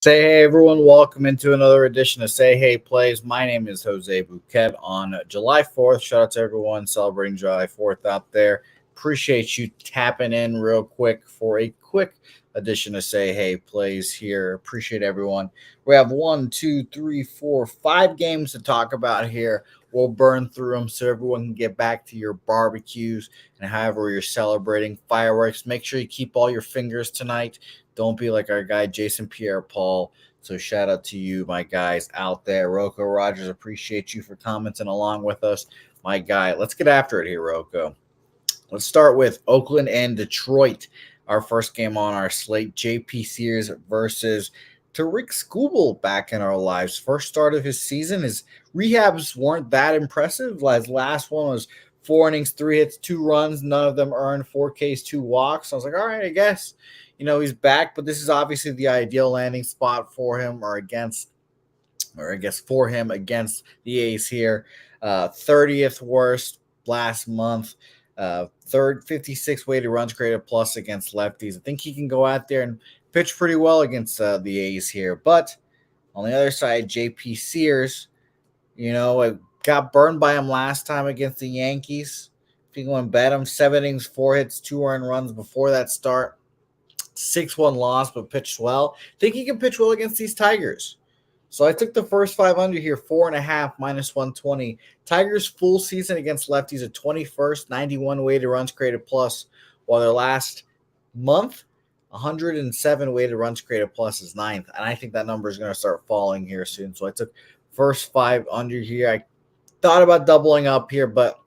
Say hey everyone, welcome into another edition of Say Hey Plays. My name is Jose Bouquett on July 4th. Shout out to everyone celebrating July 4th out there. Appreciate you tapping in real quick for a quick edition of Say Hey Plays here. Appreciate everyone. We have one, two, three, four, 5 games to talk about here. We'll burn through them so everyone can get back to your barbecues and however you're celebrating fireworks. Make sure you keep all your fingers tonight. Don't be like our guy Jason Pierre-Paul. So shout out to you, my guys out there. Rocco Rogers, appreciate you for commenting along with us, my guy. Let's get after it here, Rocco. Let's start with Oakland and Detroit. Our first game on our slate, JP Sears versus Tariq Skubal back in our lives. First start of his season. His rehabs weren't that impressive. His last one was 4 innings, 3 hits, 2 runs. None of them earned, 4 Ks, 2 walks. I was like, all right, I guess he's back, but this is obviously the ideal landing spot for him for him against the A's here. 30th worst last month. Third 56 weighted runs created plus against lefties. I think he can go out there and pitch pretty well against the A's here. But on the other side, JP Sears, I got burned by him last time against the Yankees. If you go and bet him, 7 innings, 4 hits, 2 earned runs before that start. 6-1 loss, but pitched well. Think he can pitch well against these Tigers. So I took the first 5 under here, 4.5 minus 120. Tigers full season against lefties at 21st, 91 weighted runs created plus, while their last month, 107 weighted runs created plus is 9th. And I think that number is going to start falling here soon. So I took first 5 under here. I thought about doubling up here, but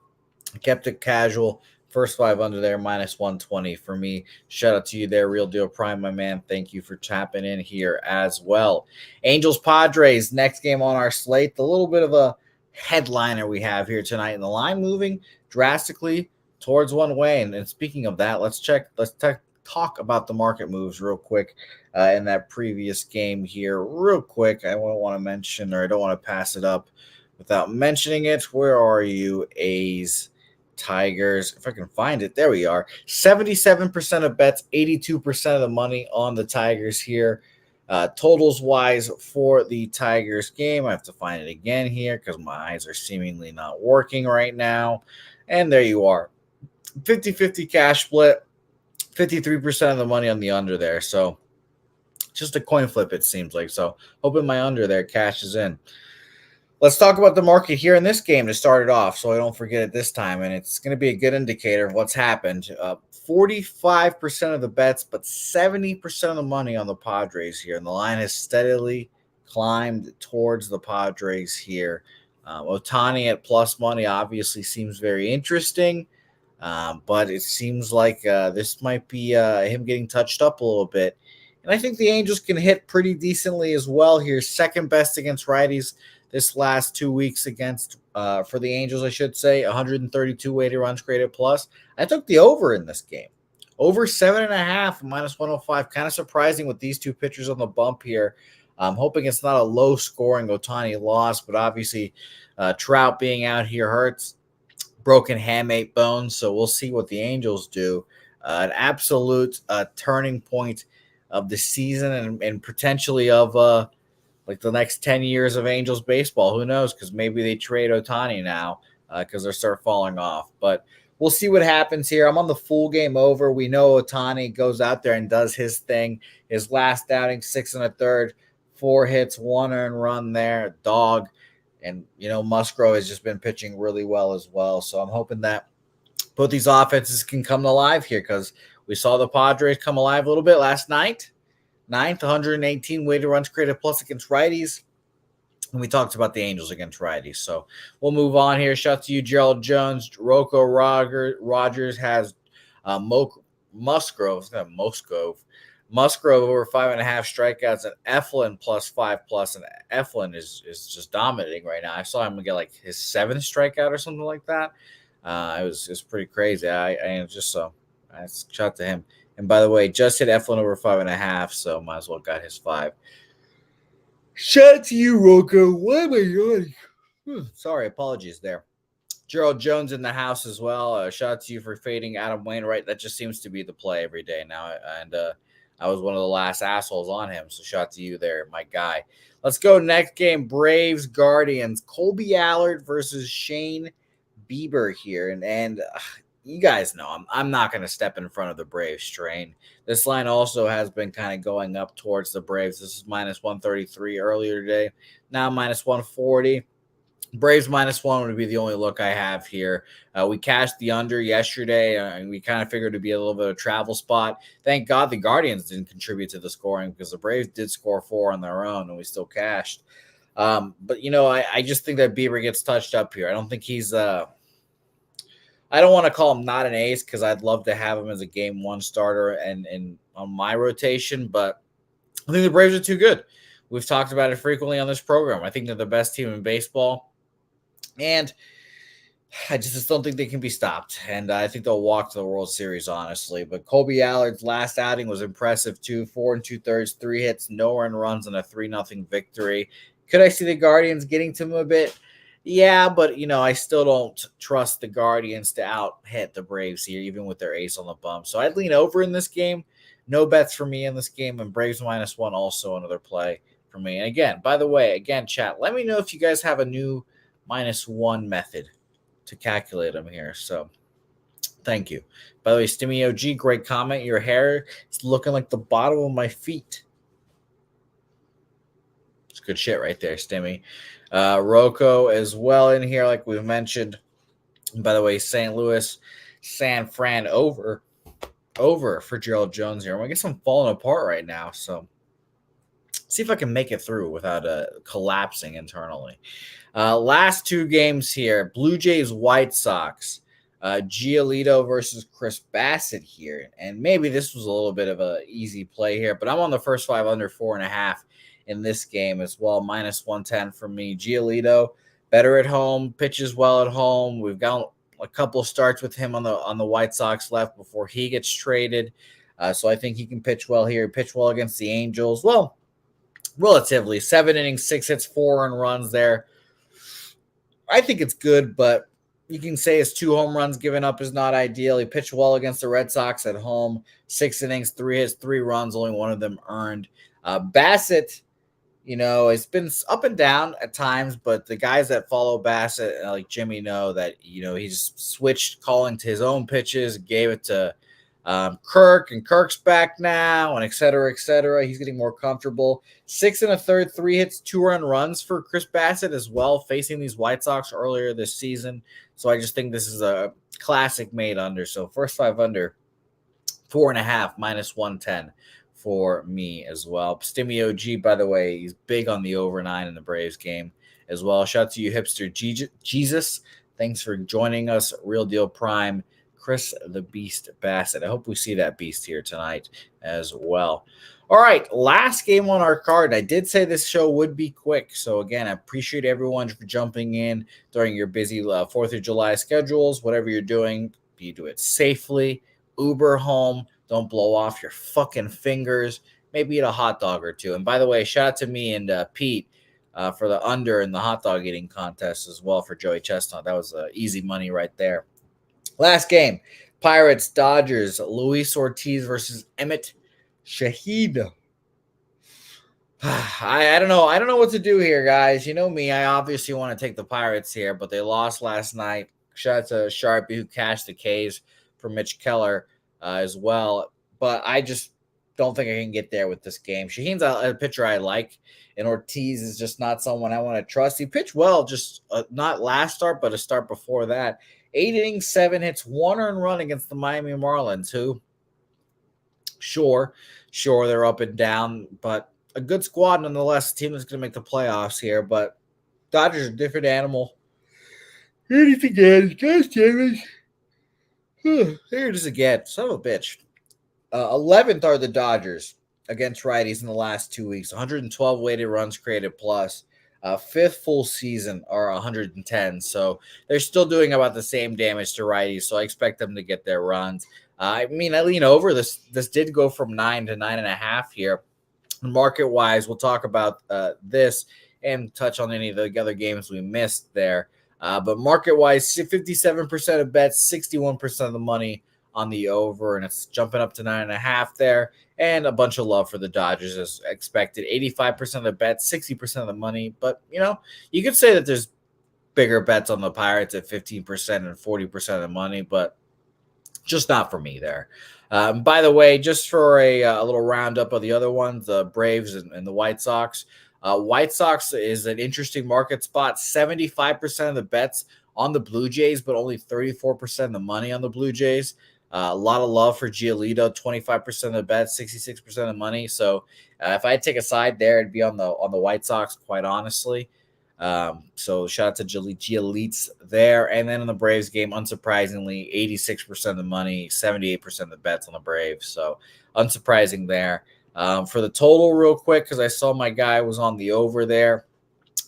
I kept it casual. First 5 under there, minus 120 for me. Shout out to you there, Real Deal Prime, my man. Thank you for tapping in here as well. Angels Padres, next game on our slate. The little bit of a headliner we have here tonight. And the line moving drastically towards one way. And speaking of that, let's talk about the market moves real quick in that previous game here. Real quick, I don't want to pass it up without mentioning it. Where are you, A's? Tigers, if I can find it, there we are. 77% of bets, 82% of the money on the Tigers here. Totals wise for the Tigers game, I have to find it again here because my eyes are seemingly not working right now. And there you are. 50-50 cash split, 53% of the money on the under there. So just a coin flip, it seems like. So hoping my under there cashes in. Let's talk about the market here in this game to start it off so I don't forget it this time, and it's going to be a good indicator of what's happened. 45% of the bets, but 70% of the money on the Padres here, and the line has steadily climbed towards the Padres here. Ohtani at plus money obviously seems very interesting, but it seems like this might be him getting touched up a little bit. And I think the Angels can hit pretty decently as well here. Second best against righties this last 2 weeks against for the Angels, I should say, 132 weighted runs created plus. I took the over in this game. Over 7.5, minus 105. Kind of surprising with these two pitchers on the bump here. I'm hoping it's not a low-scoring Ohtani loss, but obviously Trout being out here hurts. Broken hamate bones, so we'll see what the Angels do. An absolute turning point of the season and potentially of the next 10 years of Angels baseball. Who knows? Because maybe they trade Ohtani now because they start falling off. But we'll see what happens here. I'm on the full game over. We know Ohtani goes out there and does his thing. His last outing, 6 1/3, 4 hits, 1 earned run there, dog. And, Musgrove has just been pitching really well as well. So I'm hoping that both these offenses can come alive here because we saw the Padres come alive a little bit last night. 9th, 118 weighted runs created plus against righties. And we talked about the Angels against righties. So we'll move on here. Shout out to you, Gerald Jones. Rocco Rogers has Musgrove over 5.5 strikeouts, and Eflin plus 5+. And Eflin is just dominating right now. I saw him get his 7th strikeout or something like that. It was pretty crazy. I shout out to him. And by the way, just hit Eflin over 5.5, so might as well got his 5. Shout out to you, Rocco. Why am I yawning? Sorry, apologies there. Gerald Jones in the house as well. Shout out to you for fading Adam Wainwright. That just seems to be the play every day now. And I was one of the last assholes on him. So shout out to you there, my guy. Let's go next game. Braves Guardians. Colby Allard versus Shane Bieber here. And you guys know I'm not going to step in front of the Braves train. This line also has been kind of going up towards the Braves. This is minus 133 earlier today. Now minus 140. Braves -1 would be the only look I have here. We cashed the under yesterday, and we kind of figured it'd be a little bit of a travel spot. Thank God the Guardians didn't contribute to the scoring because the Braves did score 4 on their own, and we still cashed. But, I just think that Bieber gets touched up here. I don't think he's I don't want to call him not an ace because I'd love to have him as a game one starter and on my rotation, but I think the Braves are too good. We've talked about it frequently on this program. I think they're the best team in baseball. And I just don't think they can be stopped. And I think they'll walk to the World Series, honestly. But Colby Allard's last outing was impressive, too. 4 2/3, 3 hits, no earned runs, and a 3-0 victory. Could I see the Guardians getting to him a bit? Yeah, but, I still don't trust the Guardians to out-hit the Braves here, even with their ace on the bump. So I'd lean over in this game. No bets for me in this game. And Braves -1 also another play for me. And again, by the way, chat, let me know if you guys have a new -1 method to calculate them here. So thank you. By the way, Stimmy OG, great comment. Your hair is looking like the bottom of my feet. It's good shit right there, Stimmy. Rocco as well in here, like we've mentioned. And by the way, St. Louis, San Fran over for Gerald Jones here. I guess I'm falling apart right now. So see if I can make it through without collapsing internally. Last two games here, Blue Jays, White Sox, Giolito versus Chris Bassett here. And maybe this was a little bit of an easy play here, but I'm on the first 5 under 4.5 in this game as well. -110 for me. Giolito, better at home, pitches well at home. We've got a couple starts with him on the White Sox left before he gets traded. So I think he can pitch well here. Pitch well against the Angels. Well, relatively. 7 innings, 6 hits, 4 earned runs there. I think it's good, but you can say his 2 home runs given up is not ideal. He pitched well against the Red Sox at home. 6 innings, 3 hits, 3 runs, only one of them earned. Bassett, it's been up and down at times, but the guys that follow Bassett, like Jimmy, know that, he just switched calling to his own pitches, gave it to Kirk, and Kirk's back now, and et cetera, et cetera. He's getting more comfortable. 6 1/3, 3 hits, 2 earned runs for Chris Bassett as well, facing these White Sox earlier this season. So I just think this is a classic made under. So first 5 under, 4.5, -110 for me as well. Stimmy OG, by the way, he's big on the over 9 in the Braves game as well. Shout out to you, hipster Jesus. Thanks for joining us. Real Deal Prime. Chris the Beast Bassett. I hope we see that beast here tonight as well. All right, last game on our card. I did say this show would be quick. So, again, I appreciate everyone for jumping in during your busy 4th of July schedules. Whatever you're doing, you do it safely. Uber home. Don't blow off your fucking fingers. Maybe eat a hot dog or two. And by the way, shout out to me and Pete for the under in the hot dog eating contest as well for Joey Chestnut. That was easy money right there. Last game, Pirates, Dodgers, Luis Ortiz versus Emmett Shahid. I don't know. I don't know what to do here, guys. You know me. I obviously want to take the Pirates here, but they lost last night. Shout out to Sharpie who cashed the Ks for Mitch Keller as well. But I just don't think I can get there with this game. Shaheen's a pitcher I like, and Ortiz is just not someone I want to trust. He pitched well, just not last start, but a start before that. 8 innings, 7 hits, 1 earned run against the Miami Marlins, who, sure, they're up and down, but a good squad nonetheless. A team that's going to make the playoffs here, but Dodgers are a different animal. Here it is again. Gosh, James. Here it is again. Son of a bitch. 11th are the Dodgers against righties in the last 2 weeks. 112 weighted runs created plus. 5th full season are 110. So they're still doing about the same damage to righties. So I expect them to get their runs. I lean over. This did go from 9 to 9.5 here. Market wise, we'll talk about this and touch on any of the other games we missed there. But market wise, 57% of bets, 61% of the money on the over, and it's jumping up to 9.5 there. And a bunch of love for the Dodgers as expected. 85% of the bets, 60% of the money. But, you could say that there's bigger bets on the Pirates at 15% and 40% of the money, but just not for me there. By the way, just for a little roundup of the other ones, the Braves and the White Sox. White Sox is an interesting market spot. 75% of the bets on the Blue Jays, but only 34% of the money on the Blue Jays. A lot of love for Giolito, 25% of the bets, 66% of the money. So if I had to take a side there, it'd be on the White Sox, quite honestly. So shout out to Giolites there. And then in the Braves game, unsurprisingly, 86% of the money, 78% of the bets on the Braves. So unsurprising there. For the total real quick, because I saw my guy was on the over there.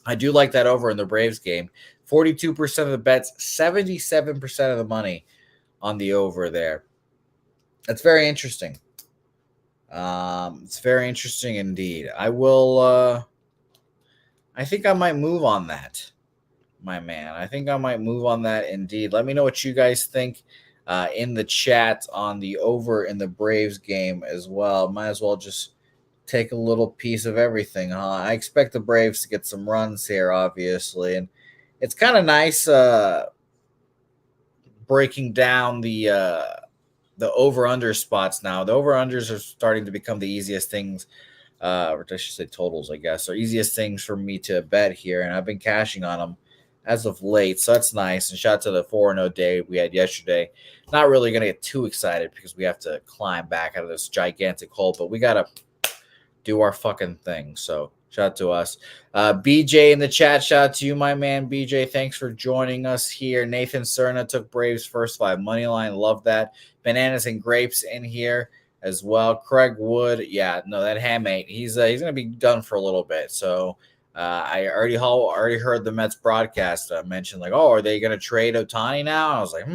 I do like that over in the Braves game. 42% of the bets, 77% of the money on the over there. That's very interesting. It's very interesting indeed. I think I might move on that, my man. I think I might move on that indeed. Let me know what you guys think in the chat on the over in the Braves game as well. Might as well just take a little piece of everything, huh? I expect the Braves to get some runs here, obviously. And it's kind of nice breaking down the over-under spots now. The over-unders are starting to become the easiest things, or I should say totals, I guess, or easiest things for me to bet here. And I've been cashing on them as of late, so that's nice. And shout out to the 4-0 day we had yesterday. Not really going to get too excited because we have to climb back out of this gigantic hole, but we got to do our fucking thing. So shout out to us. BJ in the chat, shout out to you, my man. BJ, thanks for joining us here. Nathan Cerna took Braves first 5 money line. Love that. Bananas and grapes in here as well. Craig Wood, yeah, no, that hamate. He's gonna be done for a little bit. So I already heard the Mets broadcast mention like, oh, are they gonna trade Ohtani now? And I was like,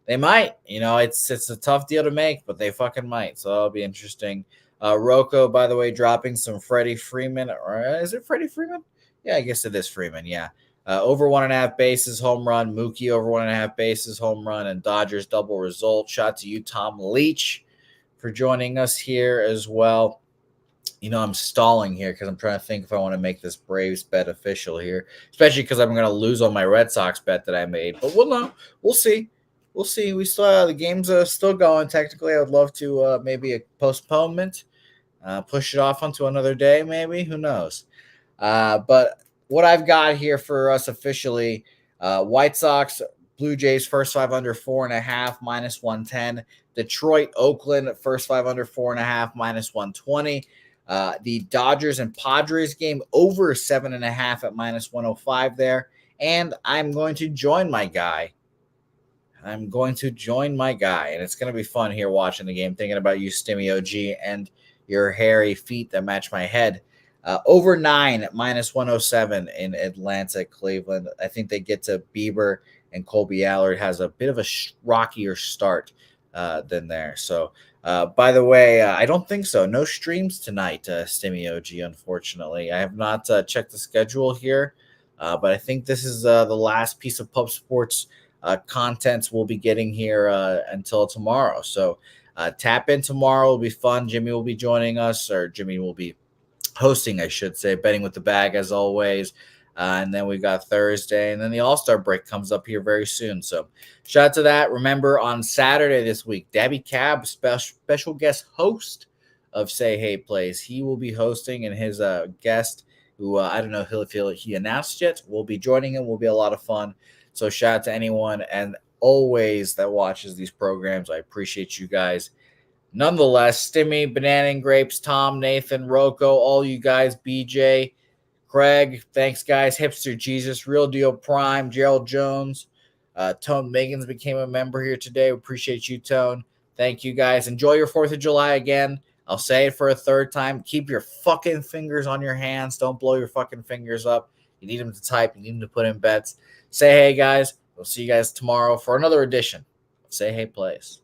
they might. It's a tough deal to make, but they fucking might. So that'll be interesting. Rocco, by the way, dropping some Freddie Freeman. Or is it Freddie Freeman? Yeah, I guess it is Freeman. Yeah. Over 1.5 bases, home run. Mookie over 1.5 bases, home run, and Dodgers double result. Shout to you, Tom Leach, for joining us here as well. I'm stalling here because I'm trying to think if I want to make this Braves bet official here, especially because I'm going to lose on my Red Sox bet that I made. But we'll know. We'll see. We'll see. We still the game's still going. Technically, I would love to maybe a postponement, push it off onto another day, maybe. Who knows? But what I've got here for us officially, White Sox, Blue Jays, first 5 under 4.5, minus 110. Detroit, Oakland, first 5 under 4.5, minus 120. The Dodgers and Padres game, over 7.5 at minus 105 there. And I'm going to join my guy. And it's going to be fun here watching the game, thinking about you, Stimmy OG, and your hairy feet that match my head. Over 9 at minus 107 in Atlanta, Cleveland. I think they get to Bieber, and Colby Allard has a bit of a rockier start than there. So, by the way, I don't think so. No streams tonight, Stimmy OG, unfortunately. I have not checked the schedule here, but I think this is the last piece of Pub Sports content we'll be getting here until tomorrow. So tap in tomorrow. It'll be fun. Jimmy will be joining us, or Jimmy will be hosting, I should say, Betting with the Bag as always. And then we've got Thursday, and then the All-Star break comes up here very soon. So shout out to that. Remember, on Saturday this week, Dabby Cab, special guest host of Say Hey Plays. He will be hosting, and his guest, who I don't know if he announced yet, will be joining him. Will be a lot of fun. So shout out to anyone and always that watches these programs. I appreciate you guys. Nonetheless, Stimmy, Banana and Grapes, Tom, Nathan, Rocco, all you guys, BJ, Craig, thanks, guys. Hipster Jesus, Real Deal Prime, Gerald Jones, Tone Megan's became a member here today. We appreciate you, Tone. Thank you, guys. Enjoy your 4th of July again. I'll say it for a third time. Keep your fucking fingers on your hands. Don't blow your fucking fingers up. You need them to type. You need them to put in bets. Say hey, guys. We'll see you guys tomorrow for another edition of Say Hey Plays.